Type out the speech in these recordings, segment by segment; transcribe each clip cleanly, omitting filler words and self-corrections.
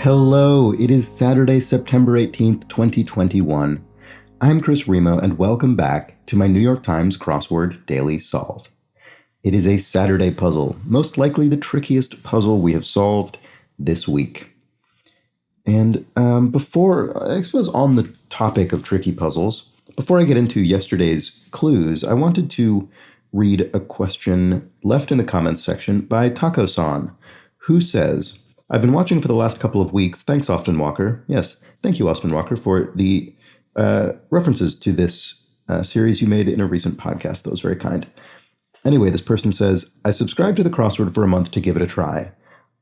Hello, it is Saturday, September 18th, 2021. I'm Chris Remo, and welcome back to my New York Times Crossword Daily Solve. It is a Saturday puzzle, most likely the trickiest puzzle we have solved this week. And before, I suppose on the topic of tricky puzzles, before I get into yesterday's clues, I wanted to read a question left in the comments section by Taco-san, who says, I've been watching for the last couple of weeks. Thanks, Austin Walker. Yes, thank you, Austin Walker, for the references to this series you made in a recent podcast. That was very kind. Anyway, this person says, I subscribed to the crossword for a month to give it a try.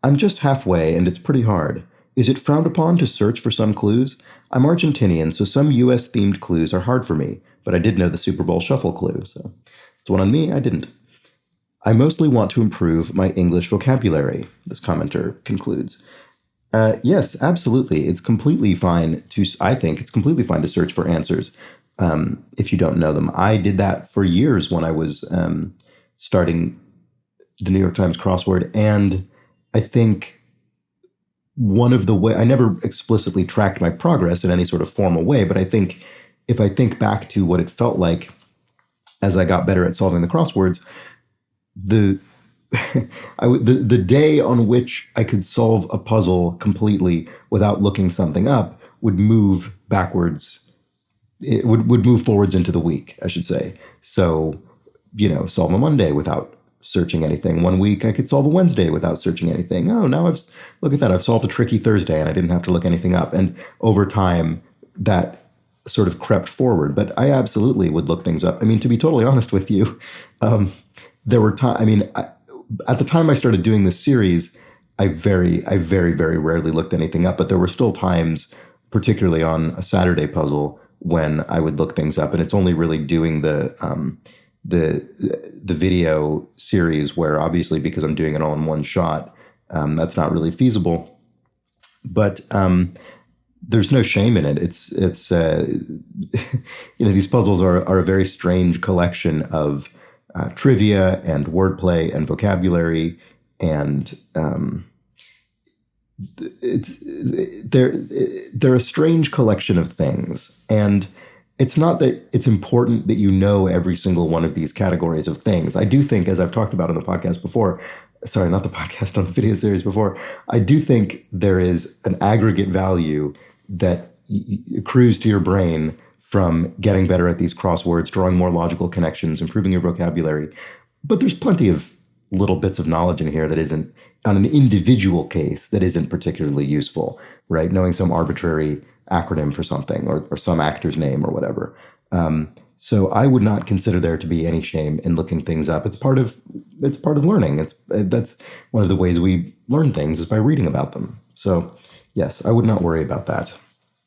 I'm just halfway, and it's pretty hard. Is it frowned upon to search for some clues? I'm Argentinian, so some U.S.-themed clues are hard for me, but I did know the Super Bowl shuffle clue, so it's one on me, I didn't. I mostly want to improve my English vocabulary, this commenter concludes. Yes, absolutely. It's completely fine I think it's completely fine to search for answers if you don't know them. I did that for years when I was starting the New York Times crossword, and I think one of the I never explicitly tracked my progress in any sort of formal way, but I think if I think back to what it felt like as I got better at solving the crosswords, the day on which I could solve a puzzle completely without looking something up would move backwards. It would move forwards into the week, I should say. So, solve a Monday without searching anything. One week I could solve a Wednesday without searching anything. Oh, now look at that. I've solved a tricky Thursday and I didn't have to look anything up. And over time, that sort of crept forward. But I absolutely would look things up. I mean, to be totally honest with you, there were times, at the time I started doing this series, I very, very rarely looked anything up, but there were still times, particularly on a Saturday puzzle, when I would look things up. And it's only really doing the video series where, obviously, because I'm doing it all in one shot, that's not really feasible. But there's no shame in it. It's these puzzles are a very strange collection of trivia and wordplay and vocabulary, and they're a strange collection of things. And it's not that it's important that you know every single one of these categories of things. I do think, as I've talked about on the podcast before, sorry, not the podcast, on the video series before, I do think there is an aggregate value that accrues to your brain from getting better at these crosswords, drawing more logical connections, improving your vocabulary. But there's plenty of little bits of knowledge in here that isn't, on an individual case, that isn't particularly useful, right? Knowing some arbitrary acronym for something or some actor's name or whatever. So I would not consider there to be any shame in looking things up. It's part of learning. That's one of the ways we learn things, is by reading about them. So yes, I would not worry about that.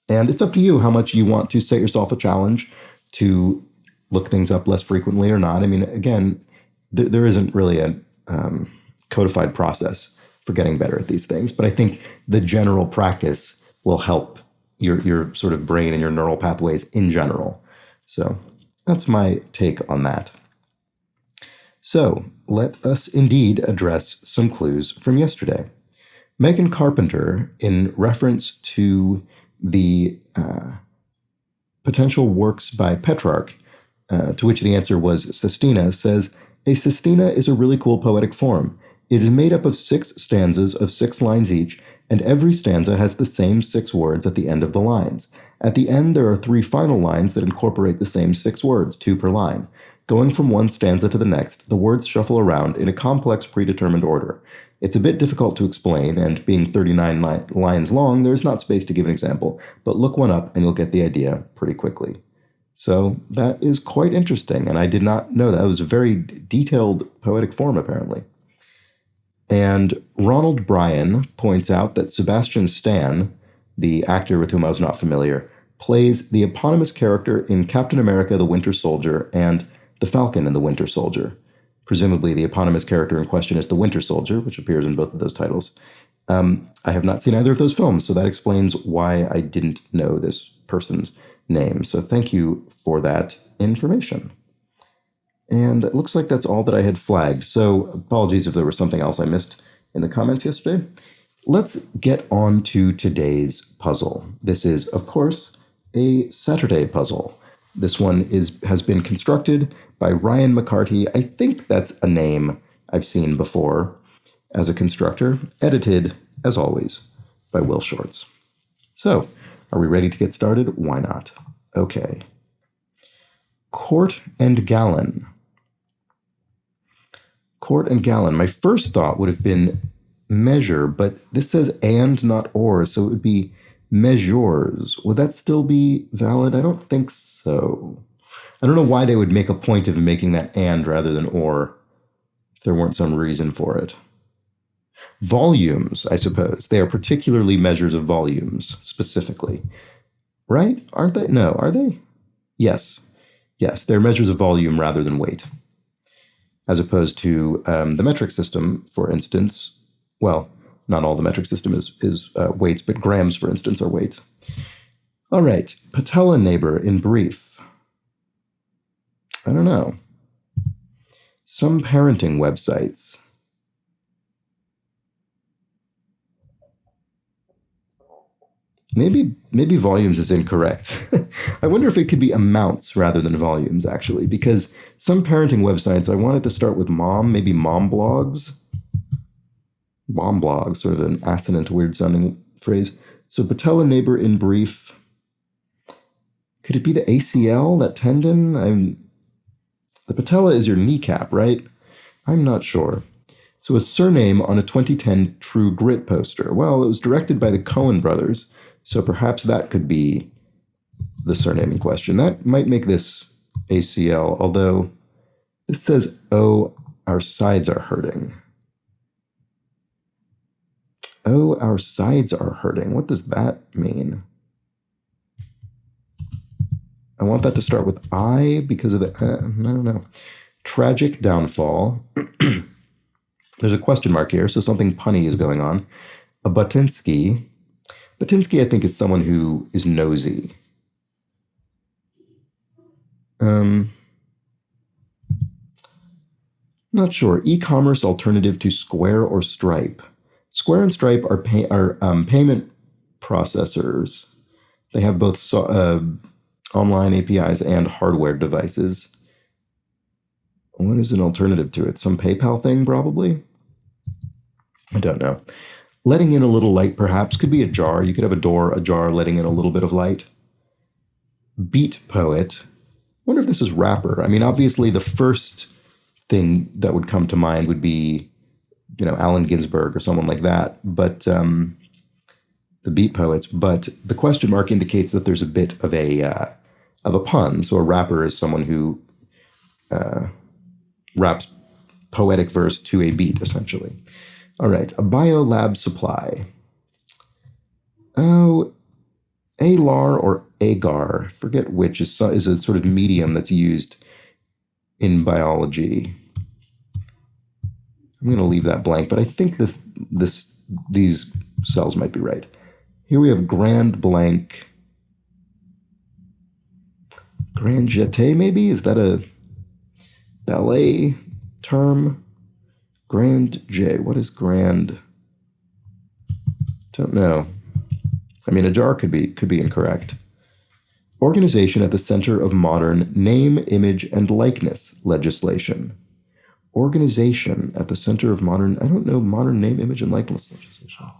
And it's up to you how much you want to set yourself a challenge to look things up less frequently or not. I mean, again, there isn't really a codified process for getting better at these things, but I think the general practice will help your sort of brain and your neural pathways in general. So that's my take on that. So let us indeed address some clues from yesterday. Megan Carpenter, in reference to the potential works by Petrarch, to which the answer was sestina, says, a sestina is a really cool poetic form. It is made up of 6 stanzas of 6 lines each, and every stanza has the same 6 words at the end of the lines. At the end, there are 3 final lines that incorporate the same 6 words, 2 per line. Going from one stanza to the next, the words shuffle around in a complex predetermined order. It's a bit difficult to explain, and being 39 lines long, there's not space to give an example, but look one up and you'll get the idea pretty quickly. So that is quite interesting, and I did not know that. It was a very detailed poetic form, apparently. And Ronald Bryan points out that Sebastian Stan, the actor with whom I was not familiar, plays the eponymous character in Captain America the Winter Soldier and The Falcon and the Winter Soldier. Presumably, the eponymous character in question is the Winter Soldier, which appears in both of those titles. I have not seen either of those films, so that explains why I didn't know this person's name. So thank you for that information. And it looks like that's all that I had flagged. So apologies if there was something else I missed in the comments yesterday. Let's get on to today's puzzle. This is, of course, a Saturday puzzle. This one has been constructed by Ryan McCarty. I think that's a name I've seen before as a constructor. Edited, as always, by Will Shorts. So, are we ready to get started? Why not? Okay. Quart and gallon. Quart and gallon. My first thought would have been measure, but this says and, not or, so it would be measures. Would that still be valid? I don't think so. I don't know why they would make a point of making that and rather than or, if there weren't some reason for it. Volumes, I suppose. They are particularly measures of volumes, specifically. Right? Aren't they? No, are they? Yes. Yes, they're measures of volume rather than weight. As opposed to the metric system, for instance. Well, not all the metric system is weights, but grams, for instance, are weights. All right, patella neighbor in brief. I don't know. Some parenting websites. Maybe volumes is incorrect. I wonder if it could be amounts rather than volumes, actually, because some parenting websites, I wanted to start with mom, maybe mom blogs. Mom blogs, sort of an assonant, weird-sounding phrase. So patella neighbor in brief. Could it be the ACL, that tendon? The patella is your kneecap, right? I'm not sure. So a surname on a 2010 True Grit poster. Well, it was directed by the Coen brothers, so perhaps that could be the surname in question. That might make this ACL, although this says, oh, our sides are hurting. Oh, our sides are hurting. What does that mean? I want that to start with I because of the, I don't know. Tragic downfall. There's a question mark here, so something punny is going on. A Batinsky. Batinsky, I think, is someone who is nosy. Not sure. E-commerce alternative to Square or Stripe. Square and Stripe are payment processors. They have both online APIs and hardware devices. What is an alternative to it? Some PayPal thing, probably? I don't know. Letting in a little light, perhaps. Could be a jar. You could have a door, a jar, letting in a little bit of light. Beat poet. Wonder if this is rapper. I mean, obviously, the first thing that would come to mind would be, Allen Ginsberg or someone like that. But the beat poets. But the question mark indicates that there's a bit of a pun. So a rapper is someone who raps poetic verse to a beat, essentially. All right, a biolab supply. Oh, alar or agar, forget which, is a sort of medium that's used in biology. I'm going to leave that blank, but I think these cells might be right. Here we have grand blank. Grand jeté, maybe? Is that a ballet term? Grand J. What is grand? Don't know. I mean, a jar could be incorrect. Organization at the center of modern name, image, and likeness legislation. Organization at the center of modern name, image, and likeness legislation.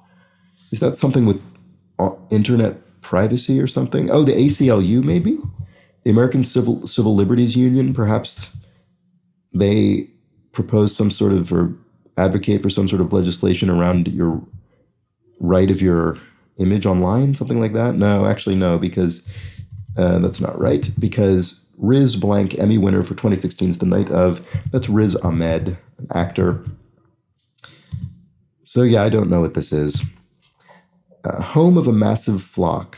Is that something with internet privacy or something? Oh, the ACLU, maybe? The American Civil Liberties Union, perhaps they propose some sort of, or advocate for some sort of legislation around your right of your image online, something like that? No, actually no, because that's not right, because Riz blank Emmy winner for 2016 is the night of, that's Riz Ahmed, an actor. So yeah, I don't know what this is. Home of a massive flock.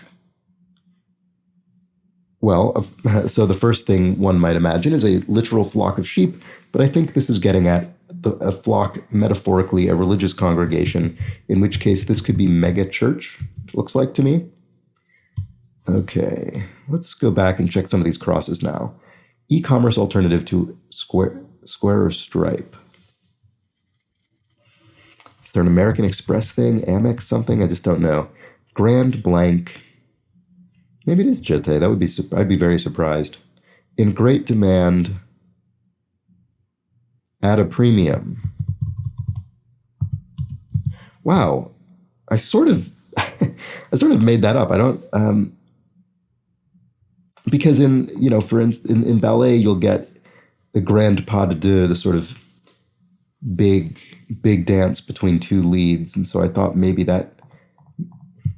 Well, so the first thing one might imagine is a literal flock of sheep, but I think this is getting at a flock, metaphorically, a religious congregation, in which case this could be mega church, it looks like to me. Okay, let's go back and check some of these crosses now. E-commerce alternative to Square or Stripe. Is there an American Express thing? Amex something? I just don't know. Grand blank. Maybe it is Jete. That would be. I'd be very surprised. In great demand. At a premium. Wow. I sort of made that up. I don't. Because in ballet you'll get the grand pas de deux, the sort of big dance between two leads, and so I thought maybe that.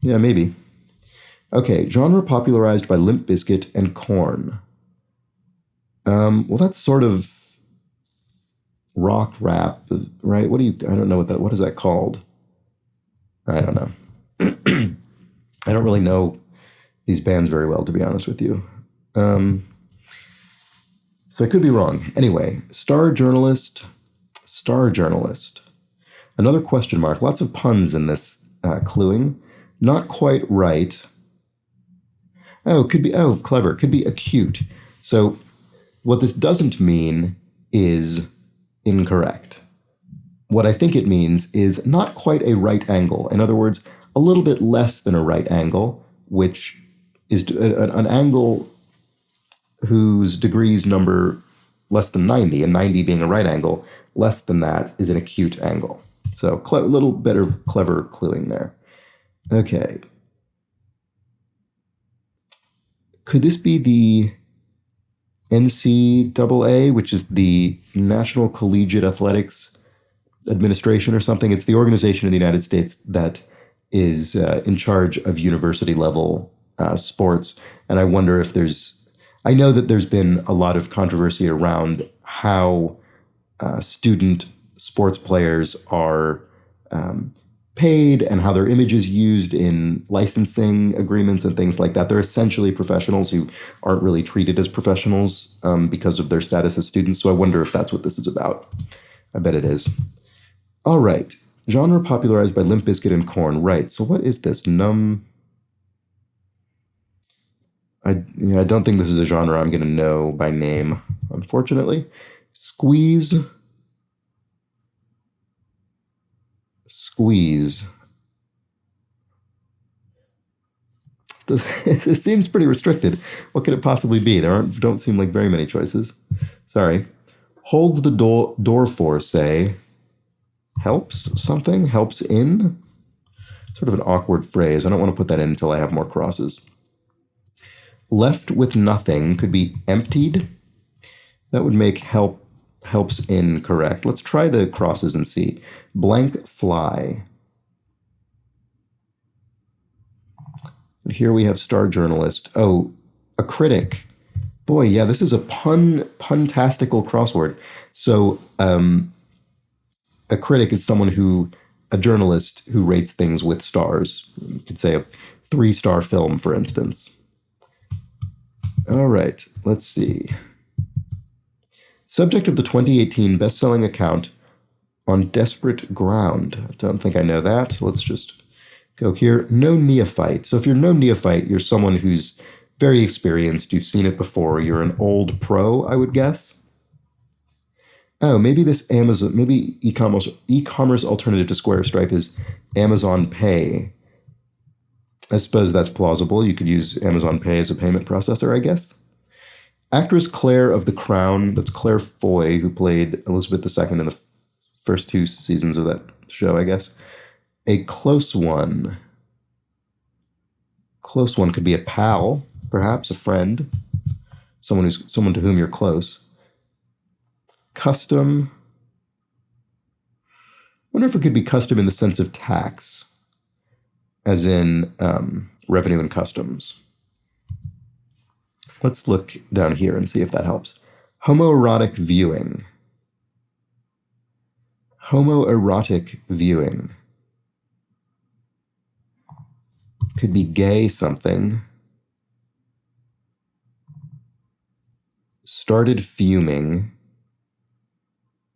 Yeah, maybe. Okay, genre popularized by Limp Bizkit and Korn. Well, that's sort of rock rap, right? I don't know what is that called? I don't know. I don't really know these bands very well, to be honest with you. So I could be wrong. Anyway, star journalist. Another question mark. Lots of puns in this cluing. Not quite right. Clever. Could be acute. So what this doesn't mean is incorrect. What I think it means is not quite a right angle. In other words, a little bit less than a right angle, which is an angle whose degrees number less than 90, and 90 being a right angle, less than that is an acute angle. So a little bit of clever cluing there. Okay. Could this be the NCAA, which is the National Collegiate Athletics Administration or something? It's the organization in the United States that is in charge of university level sports. And I wonder if I know that there's been a lot of controversy around how student sports players are paid and how their image is used in licensing agreements and things like that. They're essentially professionals who aren't really treated as professionals because of their status as students. So I wonder if that's what this is about. I bet it is. All right. Genre popularized by Limp Bizkit and Korn. Right. So what is this? I don't think this is a genre I'm going to know by name, unfortunately. Squeeze. This seems pretty restricted. What could it possibly be? Don't seem like very many choices. Sorry. Holds the door for, say, helps something? Helps in? Sort of an awkward phrase. I don't want to put that in until I have more crosses. Left with nothing could be emptied. That would make helps in correct. Let's try the crosses and see. Blank fly. And here we have star journalist. Oh, a critic. Boy, yeah, this is a puntastical crossword. So a critic is a journalist who rates things with stars. You could say a 3-star film, for instance. All right, let's see. Subject of the 2018 best-selling account On Desperate Ground. I don't think I know that. Let's just go here. No neophyte. So if you're no neophyte, you're someone who's very experienced. You've seen it before. You're an old pro, I would guess. Oh, maybe this Amazon, maybe e-commerce alternative to Square Stripe is Amazon Pay. I suppose that's plausible. You could use Amazon Pay as a payment processor, I guess. Actress Claire of The Crown, that's Claire Foy, who played Elizabeth II in the first 2 seasons of that show, I guess. A close one. Close one could be a pal, perhaps a friend, someone to whom you're close. Custom. I wonder if it could be custom in the sense of tax, as in revenue and customs. Let's look down here and see if that helps. Homoerotic viewing. Homoerotic viewing. Could be gay something. Started fuming.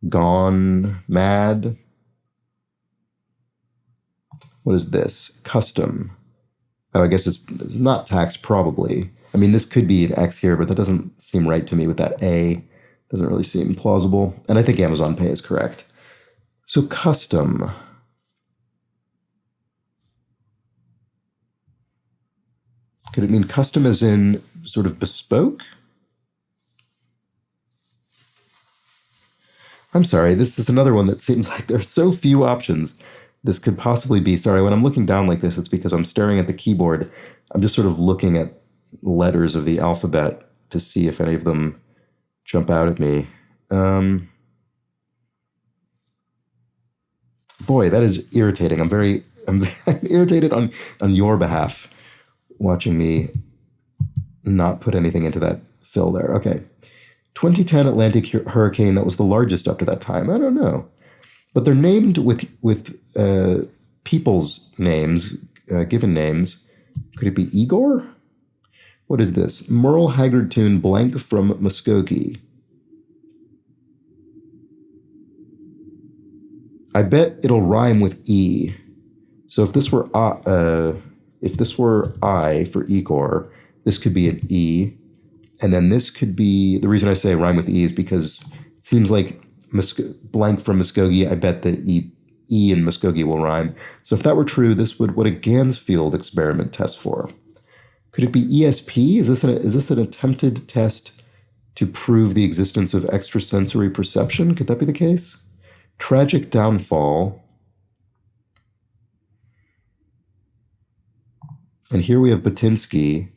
Gone mad. What is this? Custom. Oh, I guess it's not tax, probably. I mean, this could be an X here, but that doesn't seem right to me with that A. Doesn't really seem plausible. And I think Amazon Pay is correct. So custom. Could it mean custom as in sort of bespoke? I'm sorry, this is another one that seems like there are so few options this could possibly be. Sorry, when I'm looking down like this, it's because I'm staring at the keyboard. I'm just sort of looking at letters of the alphabet to see if any of them jump out at me. Boy, that is irritating. I'm irritated on your behalf, watching me not put anything into that fill there. Okay. 2010 Atlantic hurricane, that was the largest up to that time. I don't know. But they're named with people's names, given names. Could it be Igor? What is this? Merle Haggard tune blank from Muskogee. I bet it'll rhyme with E. So if this were I for Igor, this could be an E. And then this could be, the reason I say rhyme with E is because it seems like blank from Muskogee, I bet the E in Muskogee will rhyme. So if that were true, this would what a Gansfield experiment test for. Could it be ESP? Is this an attempted test to prove the existence of extrasensory perception? Could that be the case? Tragic downfall. And here we have Batinsky.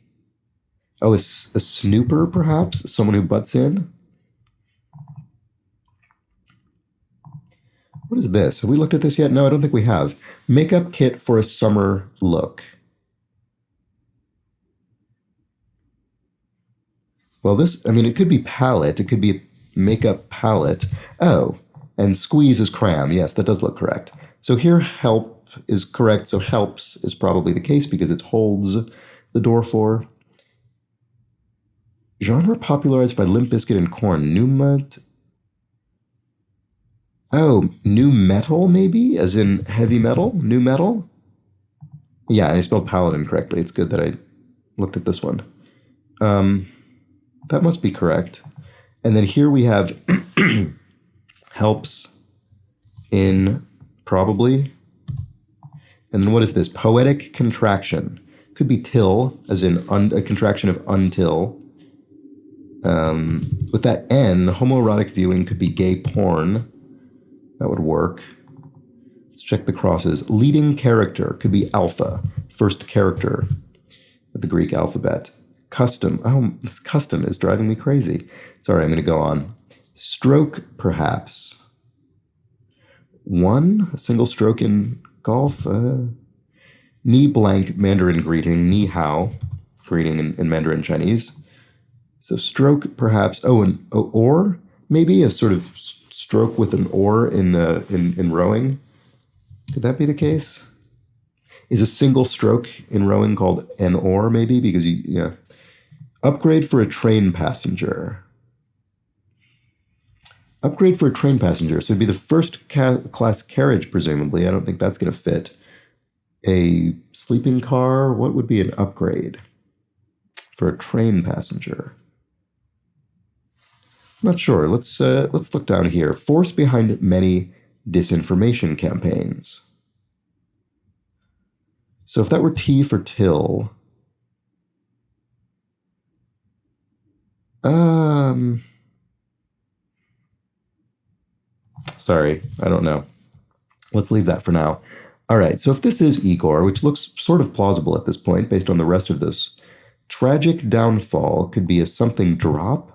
Oh, a snooper, perhaps? Someone who butts in? What is this? Have we looked at this yet? No, I don't think we have. Makeup kit for a summer look. Well, it could be palette. It could be a makeup palette. Oh, and squeeze is cram. Yes, that does look correct. So here help is correct. So helps is probably the case because it holds the door for. Genre popularized by Limp Bizkit and Korn. New metal, maybe? As in heavy metal? New metal? Yeah, and I spelled palette incorrectly. It's good that I looked at this one. That must be correct. And then here we have helps in probably. And then what is this? Poetic contraction. Could be till, as in a contraction of until. With that N, homoerotic viewing could be gay porn. That would work. Let's check the crosses. Leading character could be alpha, first character of the Greek alphabet. Custom. Oh, this custom is driving me crazy. Sorry, I'm going to go on. Stroke, perhaps. One, a single stroke in golf. Ni blank, Mandarin greeting. Ni hao, greeting in Mandarin Chinese. So stroke, perhaps. Oh, an oar, maybe a sort of stroke with an oar in rowing. Could that be the case? Is a single stroke in rowing called an oar, maybe? Because upgrade for a train passenger. Upgrade for a train passenger. So it'd be the first class carriage, presumably. I don't think that's going to fit. A sleeping car. What would be an upgrade for a train passenger? Not sure. Let's look down here. Force behind many disinformation campaigns. So if that were T for till, sorry, I don't know. Let's leave that for now. All right, so if this is Igor, which looks sort of plausible at this point based on the rest of this, tragic downfall could be a something drop.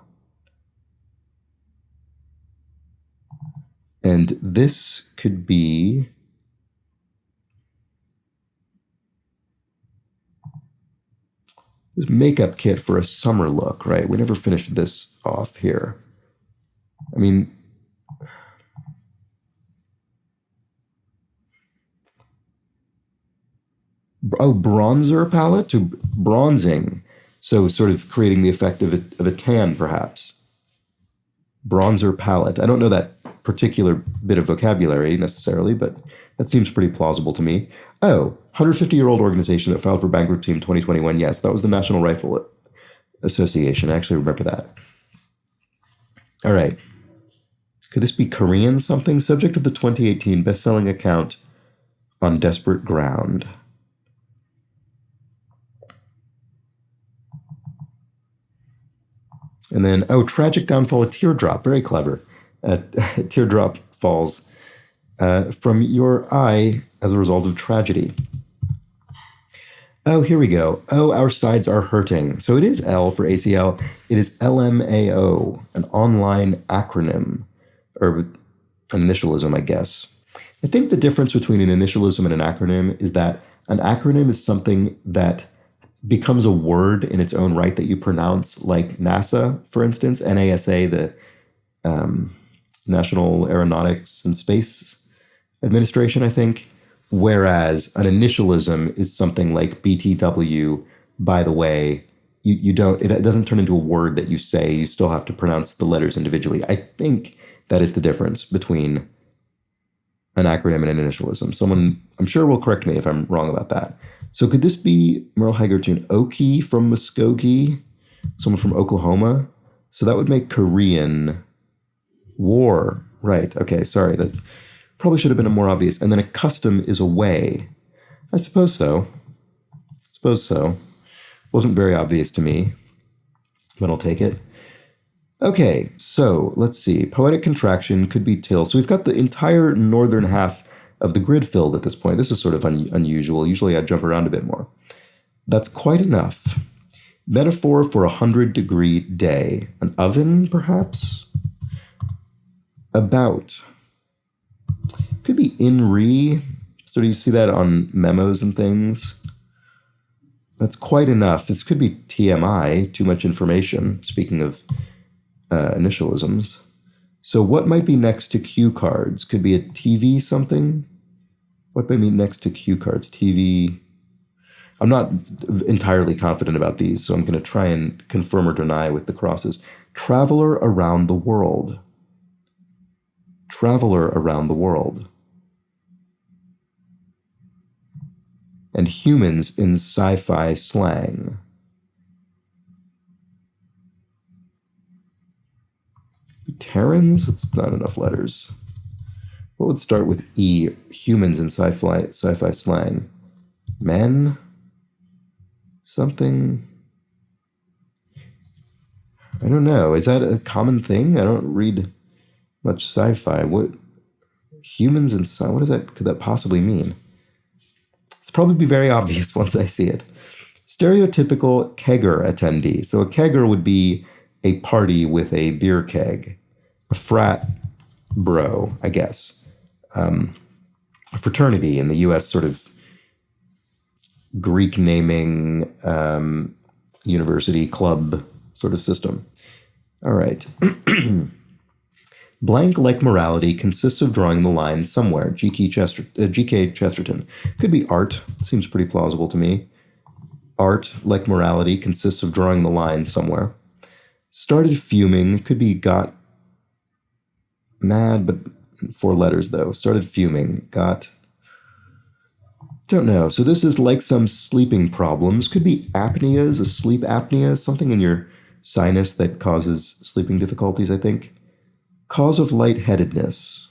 And this could be this makeup kit for a summer look, right? We never finished this off here. I mean, bronzer palette to bronzing. So sort of creating the effect of a tan, perhaps. Bronzer palette. I don't know that particular bit of vocabulary necessarily, but that seems pretty plausible to me. Oh, 150-year-old organization that filed for bankruptcy in 2021. Yes, that was the National Rifle Association. I actually remember that. All right. Could this be Korean something? Subject of the 2018 best-selling account On Desperate Ground. And then, tragic downfall, a teardrop. Very clever. A teardrop falls from your eye as a result of tragedy. Oh, here we go. Oh, our sides are hurting. So it is L for ACL. It is LMAO, an online acronym, or an initialism, I guess. I think the difference between an initialism and an acronym is that an acronym is something that becomes a word in its own right that you pronounce, like NASA, for instance, NASA, the National Aeronautics and Space Administration, I think. Whereas an initialism is something like BTW, by the way. It doesn't turn into a word that you say. You still have to pronounce the letters individually. I think that is the difference between an acronym and an initialism. Someone, I'm sure, will correct me if I'm wrong about that. So could this be Merle Haggard-Tune Okie from Muskogee? Someone from Oklahoma? So that would make Korean War. Right. Okay. Sorry. That probably should have been more obvious. And then a custom is away. I suppose so. Wasn't very obvious to me, but I'll take it. Okay, so let's see. Poetic contraction could be till. So we've got the entire northern half of the grid filled at this point. This is sort of unusual. Usually I'd jump around a bit more. That's quite enough. Metaphor for 100-degree day. An oven, perhaps? About. Could be in re. So do you see that on memos and things? That's quite enough. This could be TMI, too much information, speaking of initialisms. So what might be next to cue cards? Could be a TV something? What might be next to cue cards? TV. I'm not entirely confident about these, so I'm going to try and confirm or deny with the crosses. Traveler around the world. Traveler around the world. And humans in sci-fi slang. Terrans? It's not enough letters. What would start with E? Humans in sci-fi slang. Men? Something? I don't know. Is that a common thing? I don't read much sci-fi. What? Humans in sci-fi? What could that possibly mean? It's probably be very obvious once I see it. Stereotypical kegger attendee. So a kegger would be a party with a beer keg. A frat bro, I guess. A fraternity in the U.S. sort of Greek naming university club sort of system. All right. Blank like morality consists of drawing the line somewhere. G.K. Chesterton. Could be art. Seems pretty plausible to me. Art, like morality, consists of drawing the line somewhere. Started fuming. Could be got mad, but 4 letters, though. Started fuming. Got... Don't know. So this is like some sleeping problems. Could be apneas, a sleep apnea, something in your sinus that causes sleeping difficulties, I think. Cause of lightheadedness.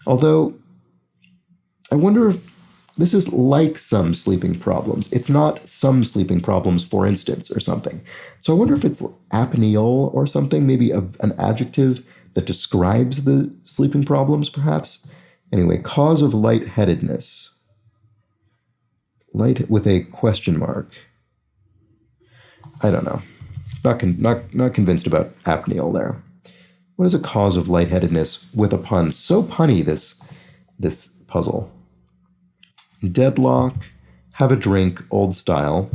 Although, I wonder if this is like some sleeping problems. It's not some sleeping problems, for instance, or something. So I wonder if it's apneal or something, maybe an adjective that describes the sleeping problems, perhaps. Anyway, cause of lightheadedness. Light with a question mark. I don't know. Not convinced about apneal there. What is a cause of lightheadedness with a pun? So punny, this puzzle. Deadlock, have a drink, old style.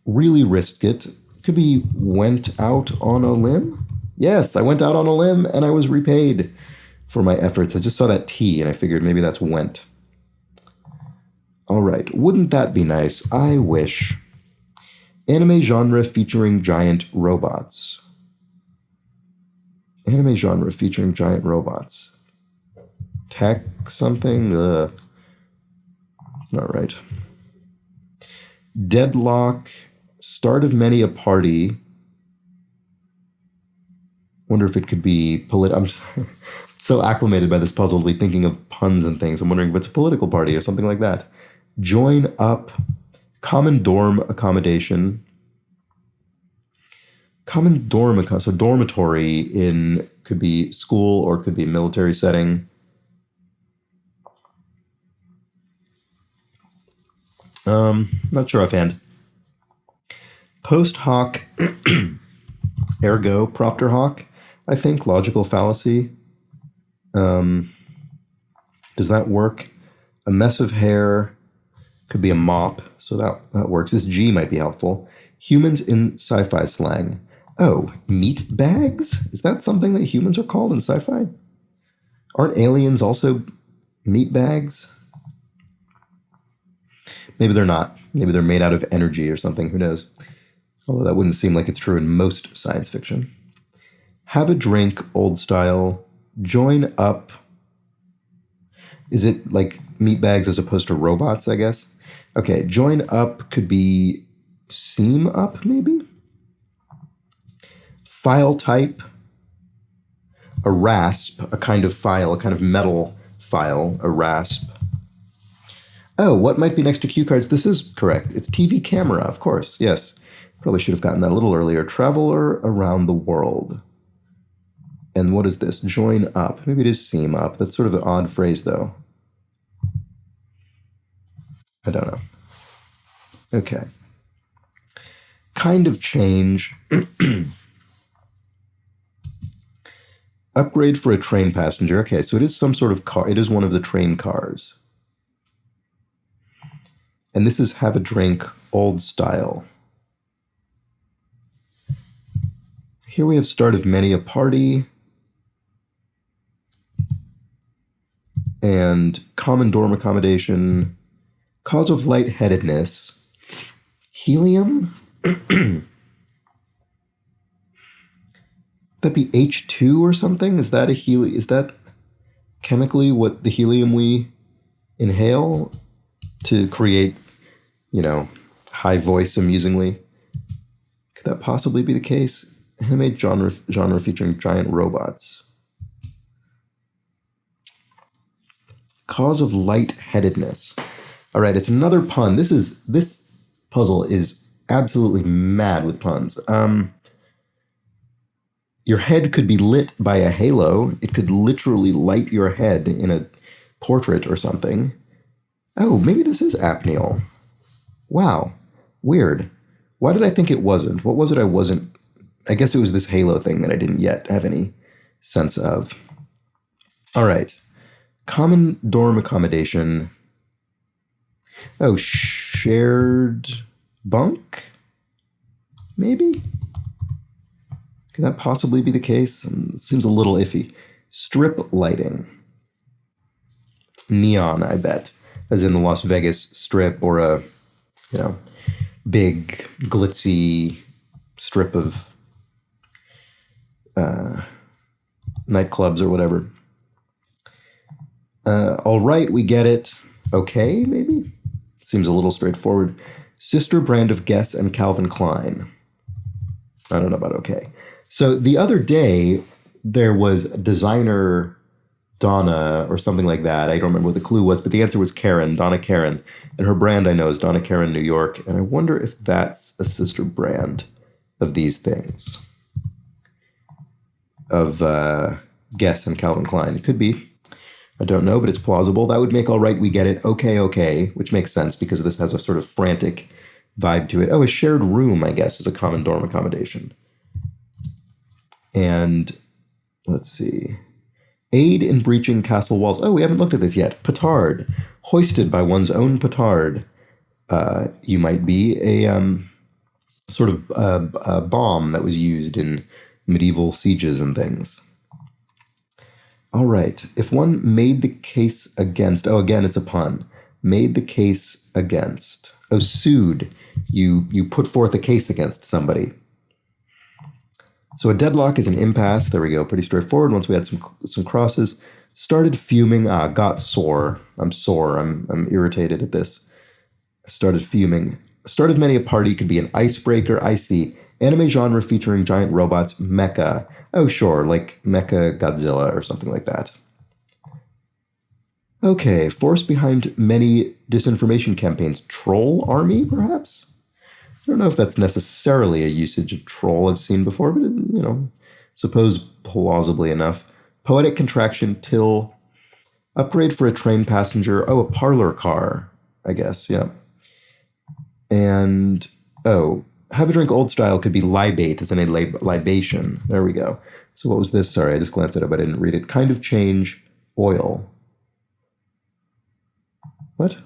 Really risked it. Could be went out on a limb? Yes, I went out on a limb and I was repaid for my efforts. I just saw that T and I figured maybe that's went. All right, wouldn't that be nice? I wish. Anime genre featuring giant robots. Anime genre featuring giant robots. Tech something? It's not right. Deadlock. Start of many a party. Wonder if it could be I'm so acclimated by this puzzle to be thinking of puns and things. I'm wondering if it's a political party or something like that. Join up. Common dorm accommodation. Common so dormitory in could be school or could be military setting. Not sure offhand. Post hoc, ergo propter hoc, I think, logical fallacy. Does that work? A mess of hair could be a mop, so that works. This G might be helpful. Humans in sci-fi slang. Oh, meat bags? Is that something that humans are called in sci-fi? Aren't aliens also meat bags? Maybe they're not. Maybe they're made out of energy or something. Who knows? Although that wouldn't seem like it's true in most science fiction. Have a drink, old style. Join up. Is it like meat bags as opposed to robots, I guess? Okay, join up could be seam up, maybe? File type. A rasp, a kind of file, a kind of metal file, a rasp. Oh, what might be next to cue cards? This is correct. It's TV camera, of course. Yes. Probably should have gotten that a little earlier. Traveler around the world. And what is this? Join up. Maybe it is seam up. That's sort of an odd phrase, though. I don't know. Okay. Kind of change. Upgrade for a train passenger. Okay, so it is some sort of car. It is one of the train cars. And this is have a drink, old style. Here we have start of many a party. And common dorm accommodation. Cause of lightheadedness. Helium? That be H2 or something? Is that is that chemically what the helium we inhale to create, high voice amusingly? Could that possibly be the case? Anime genre featuring giant robots. Cause of lightheadedness. All right, it's another pun. This puzzle is absolutely mad with puns. Your head could be lit by a halo. It could literally light your head in a portrait or something. Oh, maybe this is apneal. Wow. Weird. Why did I think it wasn't? What was it I wasn't? I guess it was this halo thing that I didn't yet have any sense of. All right. Common dorm accommodation. Oh, shared bunk? Maybe? Could that possibly be the case? It seems a little iffy. Strip lighting. Neon, I bet. As in the Las Vegas Strip or a, big, glitzy strip of nightclubs or whatever. All right, we get it. Okay, maybe? Seems a little straightforward. Sister brand of Guess and Calvin Klein. I don't know about okay. So the other day, there was designer Donna or something like that. I don't remember what the clue was, but the answer was Karen, Donna Karen. And her brand I know is Donna Karen New York. And I wonder if that's a sister brand of these things. Of Guess and Calvin Klein. It could be. I don't know, but it's plausible. That would make all right, we get it. Okay, which makes sense because this has a sort of frantic vibe to it. Oh, a shared room, I guess, is a common dorm accommodation. And let's see. Aid in breaching castle walls. Oh, we haven't looked at this yet. Petard. Hoisted by one's own petard. You might be a sort of a bomb that was used in medieval sieges and things. All right. If one made the case against... Oh, again, it's a pun. Made the case against. Oh, sued. You put forth a case against somebody. So a deadlock is an impasse. There we go. Pretty straightforward. Once we had some crosses. Started fuming. Got sore. I'm sore. I'm irritated at this. Started fuming. Start of many a party could be an icebreaker. I see. Anime genre featuring giant robots. Mecha. Oh, sure. Like Mecha Godzilla or something like that. Okay. Force behind many disinformation campaigns. Troll army, perhaps? don't know if that's necessarily a usage of troll I've seen before, but, suppose plausibly enough. Poetic contraction till. Upgrade for a train passenger. Oh, a parlor car, I guess, yeah. And, have a drink old style could be libate, as in a libation. There we go. So what was this? Sorry, I just glanced it up. I didn't read it. Kind of change, oil. What?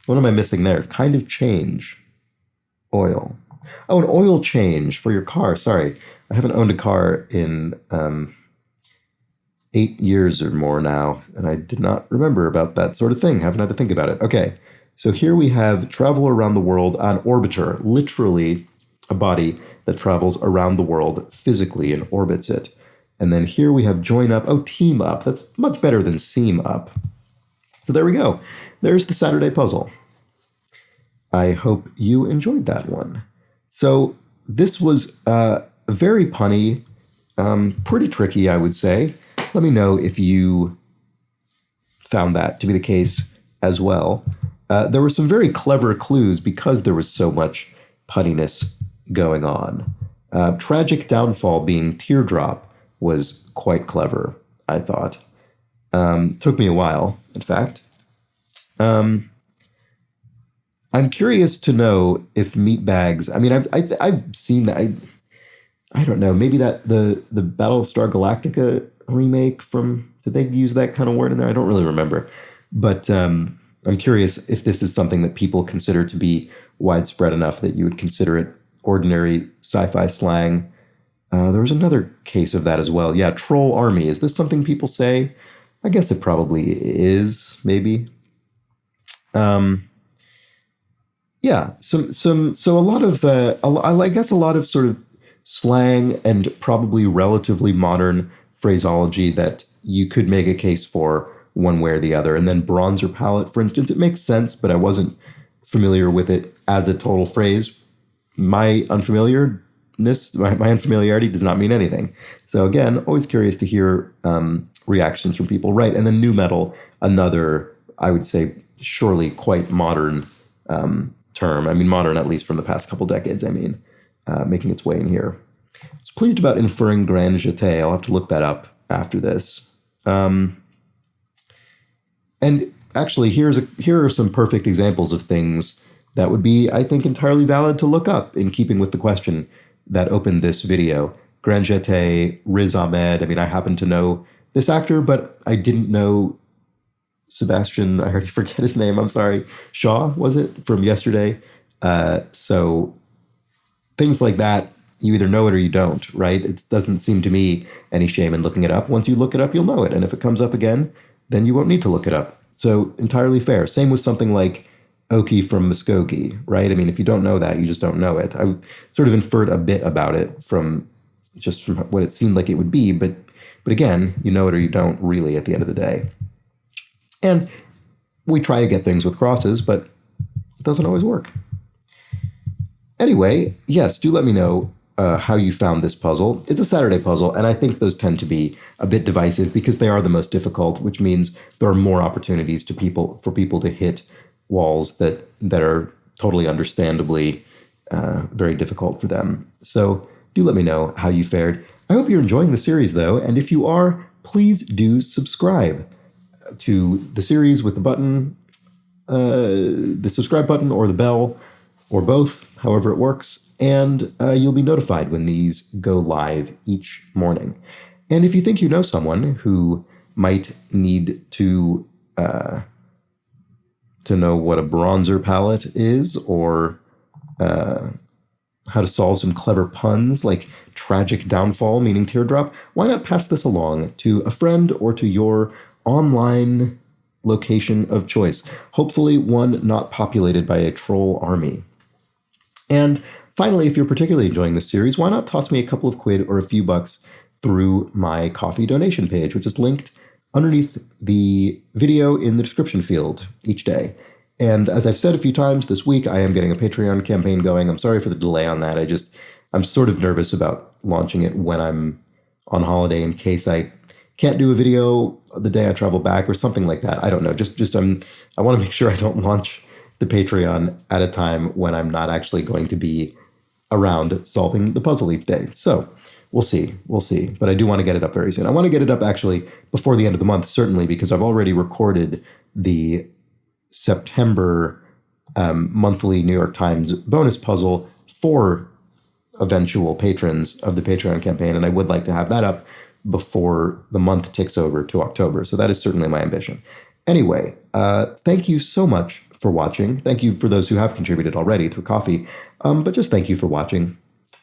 What am I missing there? Kind of change, oil. Oh, an oil change for your car. Sorry, I haven't owned a car in 8 years or more now, and I did not remember about that sort of thing. Haven't had to think about it. Okay, so here we have travel around the world on orbiter, literally a body that travels around the world physically and orbits it. And then here we have join up. Oh, team up. That's much better than seam up. So there we go. There's the Saturday puzzle. I hope you enjoyed that one. So this was very punny, pretty tricky, I would say. Let me know if you found that to be the case as well. There were some very clever clues because there was so much punniness going on. Tragic downfall being teardrop was quite clever, I thought. Took me a while, in fact. I'm curious to know if meat bags. I mean, I've seen that. I don't know. Maybe that the Battlestar Galactica remake from. Did they use that kind of word in there? I don't really remember. But I'm curious if this is something that people consider to be widespread enough that you would consider it ordinary sci-fi slang. There was another case of that as well. Yeah, troll army. Is this something people say? I guess it probably is. Maybe. Yeah. So a lot of I guess a lot of sort of slang and probably relatively modern phraseology that you could make a case for one way or the other. And then bronzer palette, for instance, it makes sense, but I wasn't familiar with it as a total phrase. My unfamiliarity does not mean anything. So again, always curious to hear reactions from people. Right. And then new metal, another, I would say, surely quite modern term. I mean, modern, at least from the past couple decades, making its way in here. I was pleased about inferring grand jeté. I'll have to look that up after this. And actually, here are some perfect examples of things that would be, I think, entirely valid to look up in keeping with the question that opened this video. Grand jeté, Riz Ahmed. I mean, I happen to know this actor, but I didn't know Sebastian, I already forget his name, I'm sorry, Shaw, was it, from yesterday? So things like that, you either know it or you don't, right? It doesn't seem to me any shame in looking it up. Once you look it up, you'll know it. And if it comes up again, then you won't need to look it up. So entirely fair. Same with something like Oki from Muskogee, right? I mean, if you don't know that, you just don't know it. I sort of inferred a bit about it from what it seemed like it would be, but again, you know it or you don't really at the end of the day. And we try to get things with crosses, but it doesn't always work. Anyway, yes, do let me know how you found this puzzle. It's a Saturday puzzle, and I think those tend to be a bit divisive because they are the most difficult, which means there are more opportunities for people to hit walls that are totally understandably very difficult for them. So do let me know how you fared. I hope you're enjoying the series, though, and if you are, please do subscribe to the series with the button, the subscribe button or the bell, or both, however it works, and you'll be notified when these go live each morning. And if you think you know someone who might need to know what a bronzer palette is, or how to solve some clever puns like tragic downfall, meaning teardrop, why not pass this along to a friend or to your online location of choice, hopefully one not populated by a troll army. And finally, if you're particularly enjoying this series, why not toss me a couple of quid or a few bucks through my coffee donation page, which is linked underneath the video in the description field each day. And as I've said a few times this week, I am getting a Patreon campaign going. I'm sorry for the delay on that. I'm sort of nervous about launching it when I'm on holiday in case I can't do a video the day I travel back or something like that. I don't know. I want to make sure I don't launch the Patreon at a time when I'm not actually going to be around solving the puzzle each day. So we'll see. We'll see. But I do want to get it up very soon. I want to get it up actually before the end of the month, certainly, because I've already recorded the September monthly New York Times bonus puzzle for eventual patrons of the Patreon campaign. And I would like to have that up before the month ticks over to October. So that is certainly my ambition. Anyway, thank you so much for watching. Thank you for those who have contributed already through coffee. But just thank you for watching.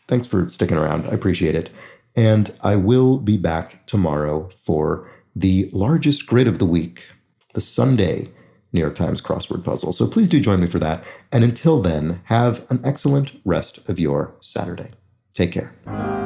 Thanks for sticking around. I appreciate it. And I will be back tomorrow for the largest grid of the week, the Sunday New York Times crossword puzzle. So please do join me for that. And until then, have an excellent rest of your Saturday. Take care.